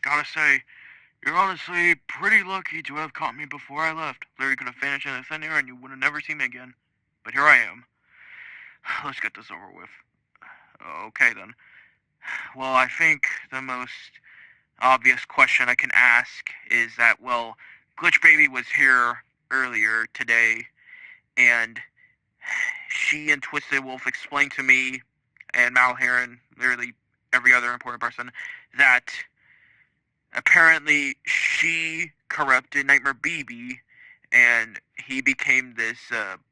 gotta say, you're honestly pretty lucky to have caught me before I left. Larry could have vanished in the thin air and you would have never seen me again. But here I am. Let's get this over with. Okay then. Well, I think the most obvious question I can ask is that, well, Glitch Baby was here earlier today, and she and Twisted Wolf explained to me, and Malhair and literally every other important person, that apparently she corrupted Nightmare BB, and he became this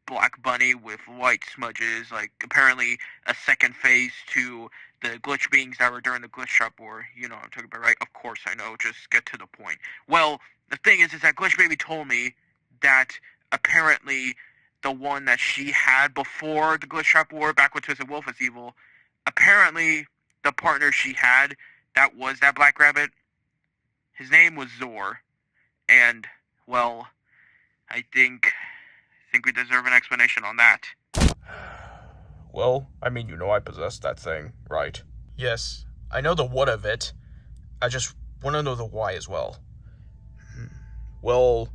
black bunny with white smudges, like apparently a second phase to the glitch beings that were during the glitch shop war. You know what I'm talking about, right? Of course I know, just get to the point. Well, the thing is that Glitch Baby told me that apparently the one that she had before the glitch shop war, back when Twisted Wolf was evil, apparently the partner she had that was that black rabbit, his name was XOR, and, well, I think we deserve an explanation on that. Well, I mean, you know I possess that thing, right? Yes, I know the what of it. I just want to know the why as well. Well,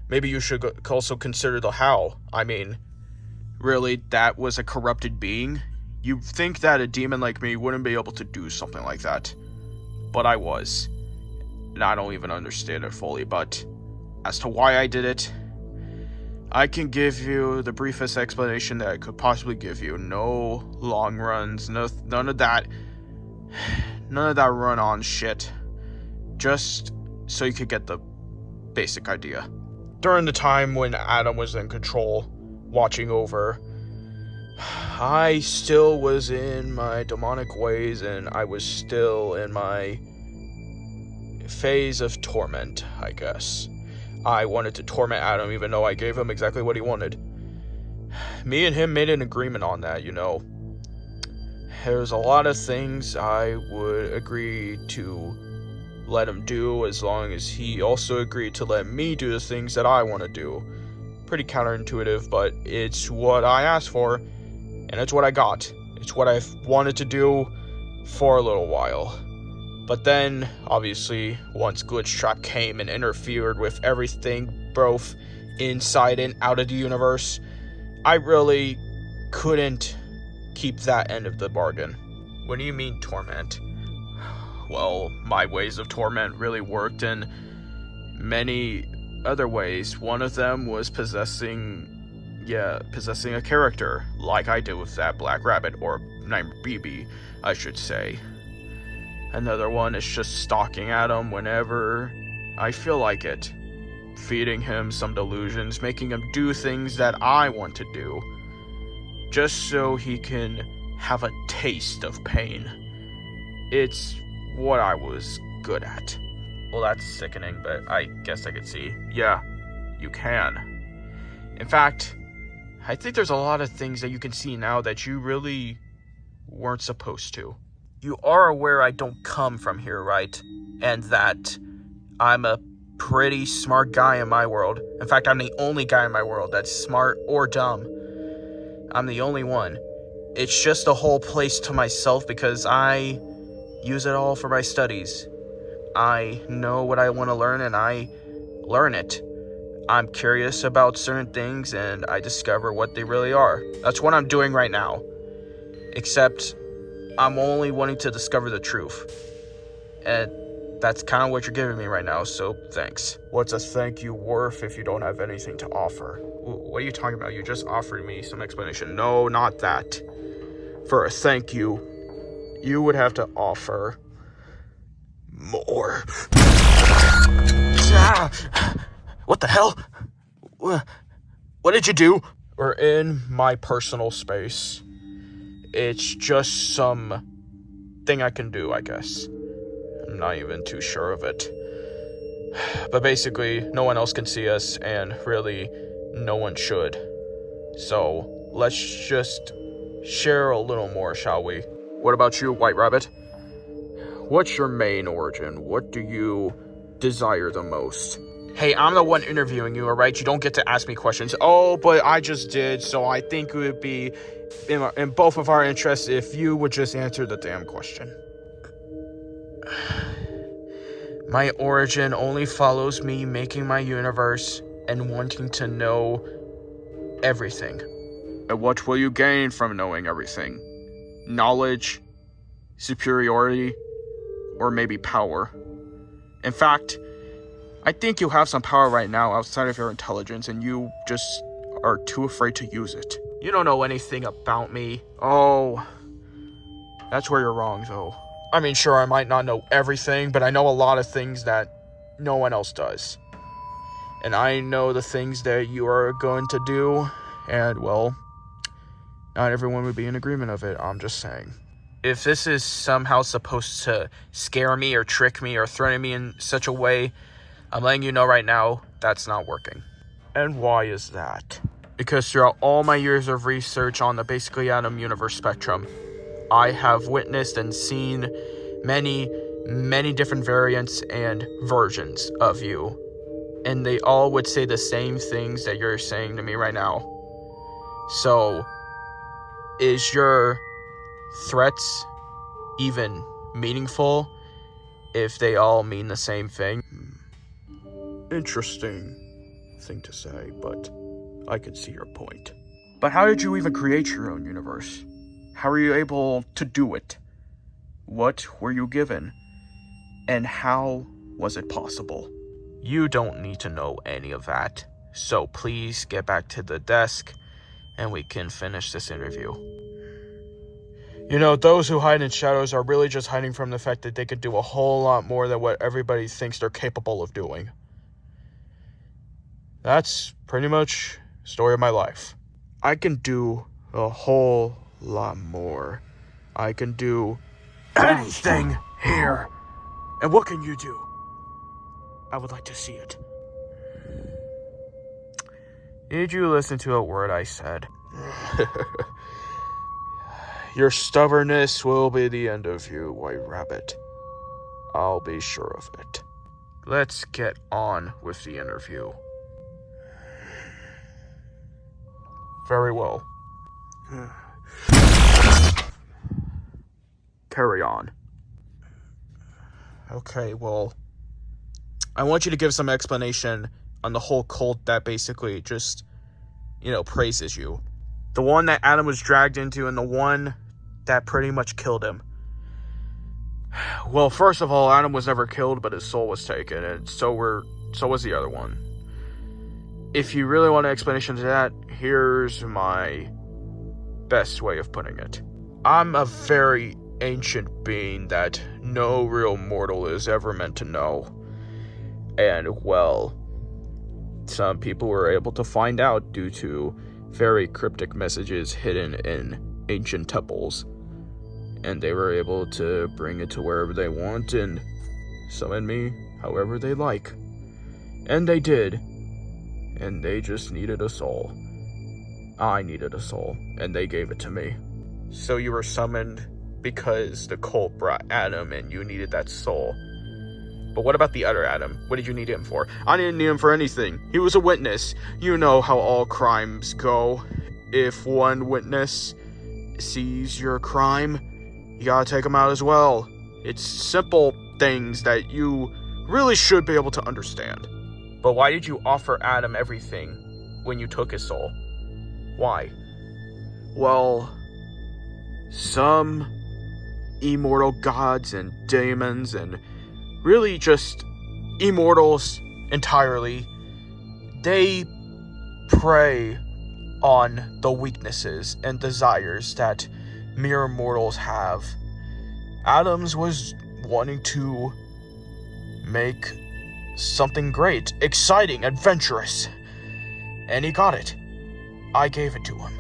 maybe you should also consider the how. I mean, really, that was a corrupted being? You'd think that a demon like me wouldn't be able to do something like that. But I was. And I don't even understand it fully, but as to why I did it, I can give you the briefest explanation that I could possibly give you. No long runs, none of that run-on shit. Just so you could get the basic idea. During the time when Adam was in control, watching over, I still was in my demonic ways, and I was still in my phase of torment, I guess. I wanted to torment Adam even though I gave him exactly what he wanted. Me and him made an agreement on that, you know. There's a lot of things I would agree to let him do as long as he also agreed to let me do the things that I want to do. Pretty counterintuitive, but it's what I asked for, and it's what I got. It's what I've wanted to do for a little while. But then, obviously, once Glitch Trap came and interfered with everything, both inside and out of the universe, I really couldn't keep that end of the bargain. What do you mean, torment? Well, my ways of torment really worked in many other ways. One of them was possessing a character, like I did with that Black Rabbit, or Nightmare BB, I should say. Another one is just stalking Adam whenever I feel like it. Feeding him some delusions, making him do things that I want to do. Just so he can have a taste of pain. It's what I was good at. Well, that's sickening, but I guess I could see. Yeah, you can. In fact, I think there's a lot of things that you can see now that you really weren't supposed to. You are aware I don't come from here, right? And that I'm a pretty smart guy in my world. In fact, I'm the only guy in my world that's smart or dumb. I'm the only one. It's just a whole place to myself because I use it all for my studies. I know what I want to learn and I learn it. I'm curious about certain things and I discover what they really are. That's what I'm doing right now. Except I'm only wanting to discover the truth. And that's kind of what you're giving me right now, so thanks. What's a thank you worth if you don't have anything to offer? What are you talking about? You just offered me some explanation. No, not that. For a thank you, you would have to offer more. What the hell? What did you do? We're in my personal space. It's just some thing I can do, I guess. I'm not even too sure of it. But basically, no one else can see us, and really, no one should. So, let's just share a little more, shall we? What about you, White Rabbit? What's your main origin? What do you desire the most? Hey, I'm the one interviewing you, alright? You don't get to ask me questions. Oh, but I just did, so I think it would be in both of our interests if you would just answer the damn question. My origin only follows me making my universe and wanting to know everything. And what will you gain from knowing everything? Knowledge, superiority, or maybe power? In fact, I think you have some power right now outside of your intelligence, and you just are too afraid to use it. You don't know anything about me. Oh, that's where you're wrong, though. I mean, sure, I might not know everything, but I know a lot of things that no one else does. And I know the things that you are going to do, and, well, not everyone would be in agreement of it, I'm just saying. If this is somehow supposed to scare me or trick me or threaten me in such a way, I'm letting you know right now, that's not working. And why is that? Because throughout all my years of research on the basically atom universe spectrum, I have witnessed and seen many, many different variants and versions of you. And they all would say the same things that you're saying to me right now. So, is your threats even meaningful if they all mean the same thing? Interesting thing to say, but I can see your point. But how did you even create your own universe? How were you able to do it? What were you given? And how was it possible? You don't need to know any of that. So please get back to the desk and we can finish this interview. You know, those who hide in shadows are really just hiding from the fact that they could do a whole lot more than what everybody thinks they're capable of doing. That's pretty much the story of my life. I can do a whole lot more. I can do anything here. And what can you do? I would like to see it. Did you listen to a word I said? Your stubbornness will be the end of you, White Rabbit. I'll be sure of it. Let's get on with the interview. Very well. Carry on. Okay, well, I want you to give some explanation on the whole cult that basically just, praises you. The one that Adam was dragged into and the one that pretty much killed him. Well, first of all, Adam was never killed, but his soul was taken, and so was the other one. If you really want an explanation to that, here's my best way of putting it. I'm a very ancient being that no real mortal is ever meant to know. And, well, some people were able to find out due to very cryptic messages hidden in ancient temples. And they were able to bring it to wherever they want and summon me however they like. And they did. And they just needed a soul. I needed a soul, and they gave it to me. So you were summoned because the cult brought Adam and you needed that soul. But what about the other Adam? What did you need him for? I didn't need him for anything. He was a witness. You know how all crimes go. If one witness sees your crime, you gotta take him out as well. It's simple things that you really should be able to understand. But why did you offer Adam everything when you took his soul? Why? Well, some immortal gods and demons and really just immortals entirely, they prey on the weaknesses and desires that mere mortals have. Adams was wanting to make something great, exciting, adventurous. And he got it. I gave it to him.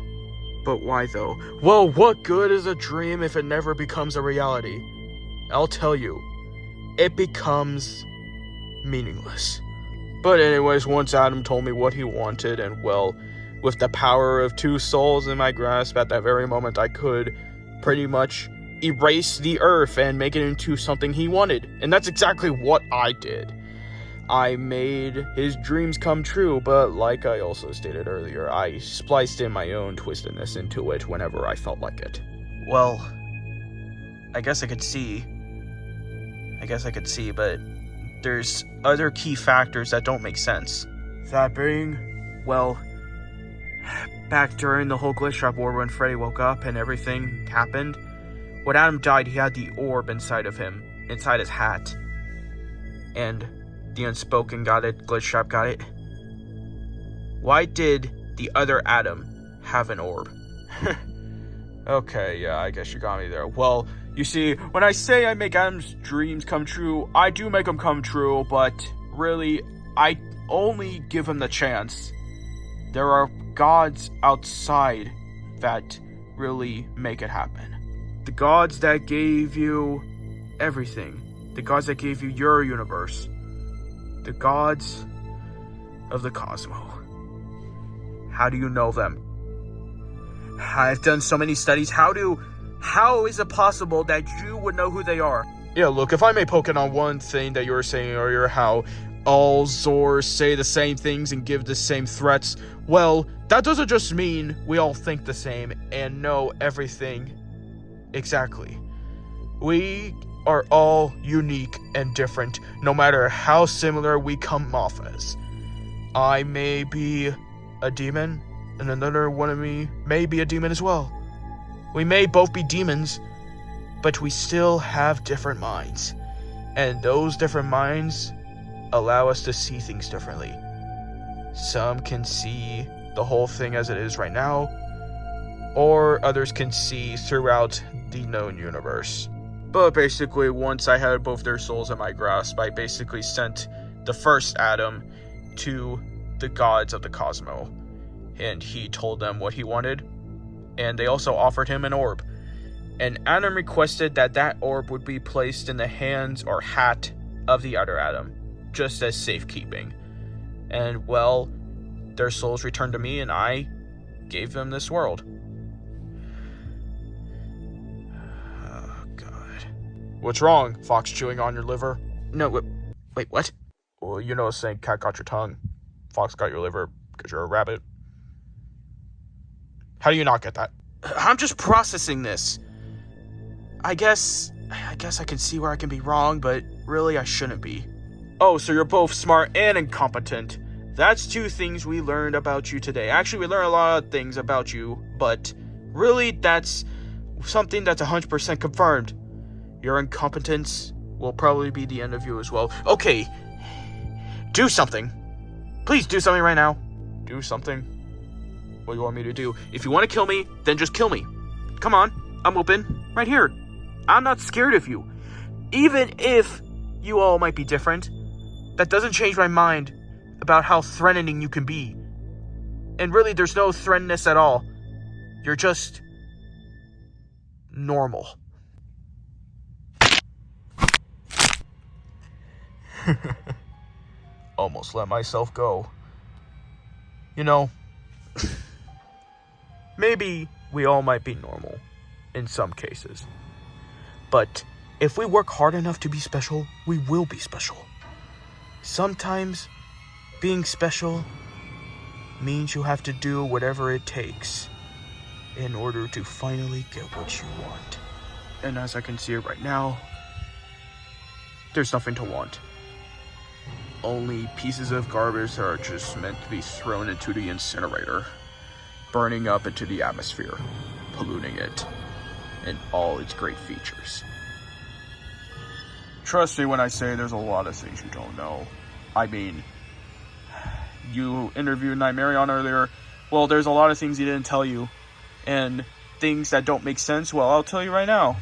But why though? Well, what good is a dream if it never becomes a reality? I'll tell you, it becomes meaningless. But anyways, once Adam told me what he wanted, and well, with the power of 2 souls in my grasp at that very moment, I could pretty much erase the earth and make it into something he wanted. And that's exactly what I did. I made his dreams come true, but like I also stated earlier, I spliced in my own twistedness into it whenever I felt like it. Well, I guess I could see, but there's other key factors that don't make sense. That being, well, back during the whole Glitch Trap War when Freddy woke up and everything happened, when Adam died, he had the orb inside of him, inside his hat. And the Unspoken got it, Glitch Trap got it. Why did the other Adam have an orb? Okay, yeah, I guess you got me there. Well, you see, when I say I make Adam's dreams come true, I do make them come true, but really, I only give him the chance. There are gods outside that really make it happen. The gods that gave you everything. The gods that gave you your universe. The gods of the Cosmo. How do you know them? I've done so many studies. How is it possible that you would know who they are? Yeah, look, if I may poke in on one thing that you were saying earlier, how all XORs say the same things and give the same threats, well, that doesn't just mean we all think the same and know everything exactly. We are all unique and different, no matter how similar we come off as. I may be a demon, and another one of me may be a demon as well. We may both be demons, but we still have different minds. And those different minds allow us to see things differently. Some can see the whole thing as it is right now, or others can see throughout the known universe. But basically, once I had both their souls in my grasp, I basically sent the first Adam to the gods of the Cosmo. And he told them what he wanted, and they also offered him an orb. And Adam requested that that orb would be placed in the hands or hat of the other Adam, just as safekeeping. And well, their souls returned to me, and I gave them this world. Oh, God. What's wrong? Fox chewing on your liver? No, wait, what? Well, you know, saying cat got your tongue. Fox got your liver because you're a rabbit. How do you not get that? I'm just processing this. I guess I can see where I can be wrong, but really I shouldn't be. Oh, so you're both smart and incompetent. That's two things we learned about you today. Actually, we learned a lot of things about you, but really that's something that's 100% confirmed. Your incompetence will probably be the end of you as well. Okay, do something. Please do something right now. Do something. What do you want me to do? If you want to kill me, then just kill me. Come on, I'm open. Right here. I'm not scared of you. Even if you all might be different, that doesn't change my mind about how threatening you can be. And really, there's no threatenness at all. You're just normal. Almost let myself go. You know, maybe we all might be normal in some cases. But if we work hard enough to be special, we will be special. Sometimes being special means you have to do whatever it takes in order to finally get what you want. And as I can see it right now, there's nothing to want. Only pieces of garbage that are just meant to be thrown into the incinerator, burning up into the atmosphere, polluting it, and all its great features. Trust me when I say there's a lot of things you don't know. I mean, you interviewed Nightmarion earlier. Well, there's a lot of things he didn't tell you, and things that don't make sense. Well, I'll tell you right now.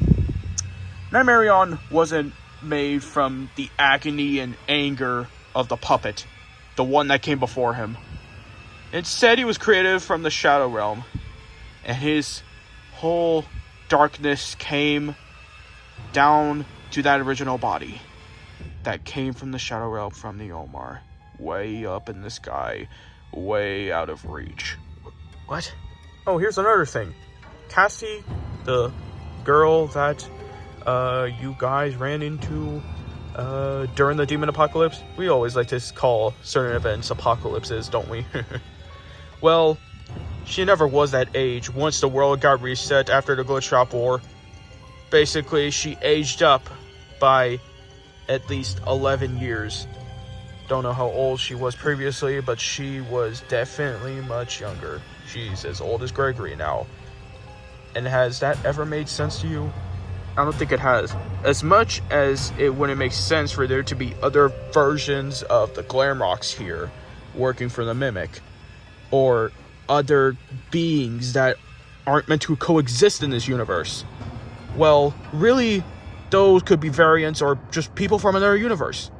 Nightmarion wasn't made from the agony and anger of the puppet, the one that came before him. Instead, he was created from the Shadow Realm, and his whole darkness came down to that original body that came from the Shadow Realm, from the Omar, way up in the sky, way out of reach. What? Oh, here's another thing. Cassie, the girl that you guys ran into during the Demon Apocalypse. We always like to call certain events apocalypses, don't we? Well, she never was that age. Once the world got reset after the Glitch Trap War, basically she aged up by at least 11 years. Don't know how old she was previously, but she was definitely much younger. She's as old as Gregory now. And has that ever made sense to you? I don't think it has. As much as it wouldn't make sense for there to be other versions of the Glamrocks here working for the Mimic, or other beings that aren't meant to coexist in this universe. Well, really, those could be variants or just people from another universe.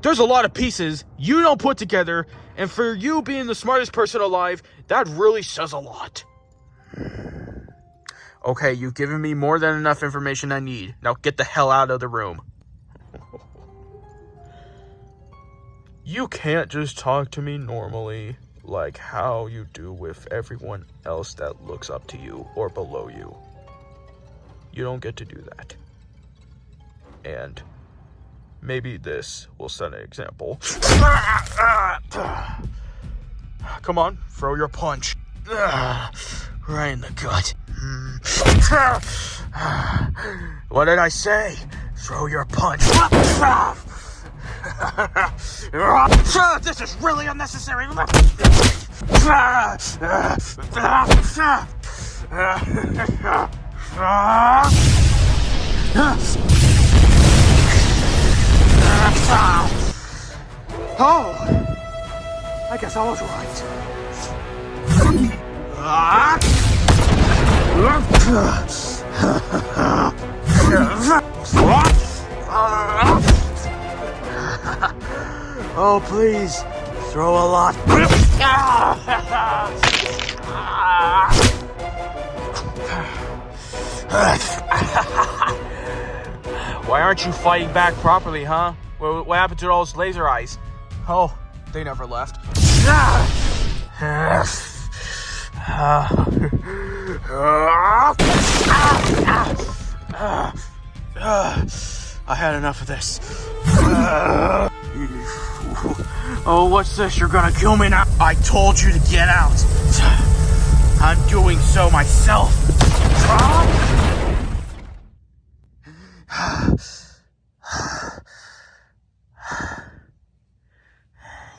There's a lot of pieces you don't put together, and for you being the smartest person alive, that really says a lot. Okay, you've given me more than enough information I need. Now get the hell out of the room. You can't just talk to me normally, like how you do with everyone else that looks up to you or below you. You don't get to do that. And maybe this will set an example. Come on, throw your punch. Right in the gut. What did I say? Throw your punch. This is really unnecessary. Oh, I guess I was right. Oh, please, throw a lot. Why aren't you fighting back properly, huh? What happened to all those laser eyes? Oh, they never left. I had enough of this. Oh, what's this? You're gonna kill me now? I told you to get out. I'm doing so myself.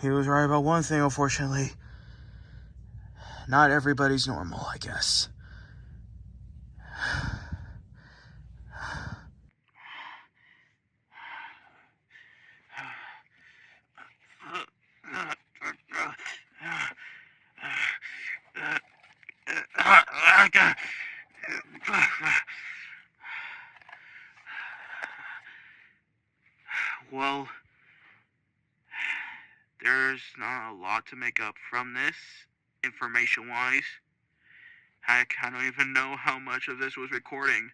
He was right about one thing, unfortunately. Not everybody's normal, I guess. Well, there's not a lot to make up from this, information-wise. Heck, I don't even know how much of this was recording.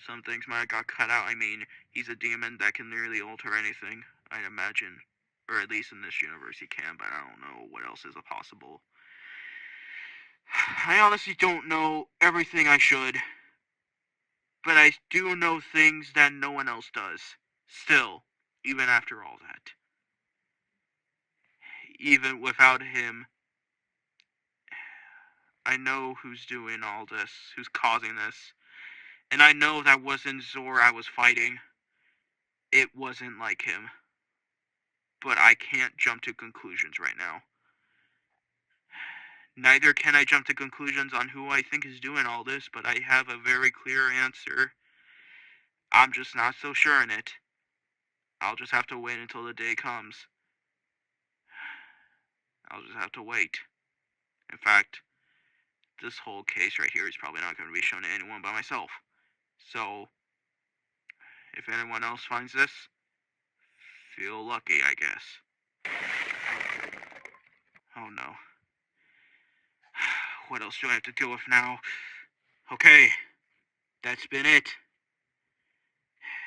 Some things might have got cut out. I mean, he's a demon that can nearly alter anything, I'd imagine. Or at least in this universe he can, but I don't know what else is possible. I honestly don't know everything I should. But I do know things that no one else does. Still, even after all that. Even without him, I know who's doing all this, who's causing this. And I know that wasn't XOR I was fighting. It wasn't like him. But I can't jump to conclusions right now. Neither can I jump to conclusions on who I think is doing all this, but I have a very clear answer. I'm just not so sure in it. I'll just have to wait until the day comes. I'll just have to wait. In fact, this whole case right here is probably not going to be shown to anyone but myself. So, if anyone else finds this, feel lucky, I guess. Oh no. What else do I have to deal with now? Okay, that's been it.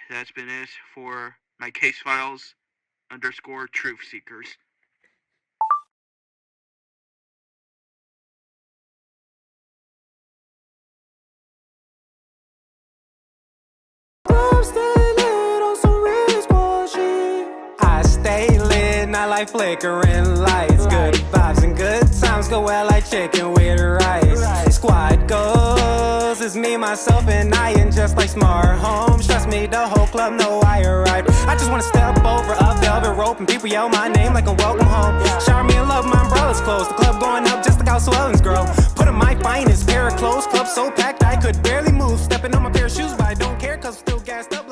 That's been it for my case files _ truth seekers. I stay lit, not like flickering lights. Good vibes and good times go well like chicken with rice. Squad goes, it's me, myself, and I, and just like smart home, stress me, the whole club know I arrived. I just wanna step over a velvet rope and people yell my name like a welcome home. Shower me in love, my umbrella's closed. The club going up just like how swellings grow. Put on my finest pair of clothes, club so packed I could barely move. Stepping on my pair of shoes, but I don't care cause I'm still gassed up.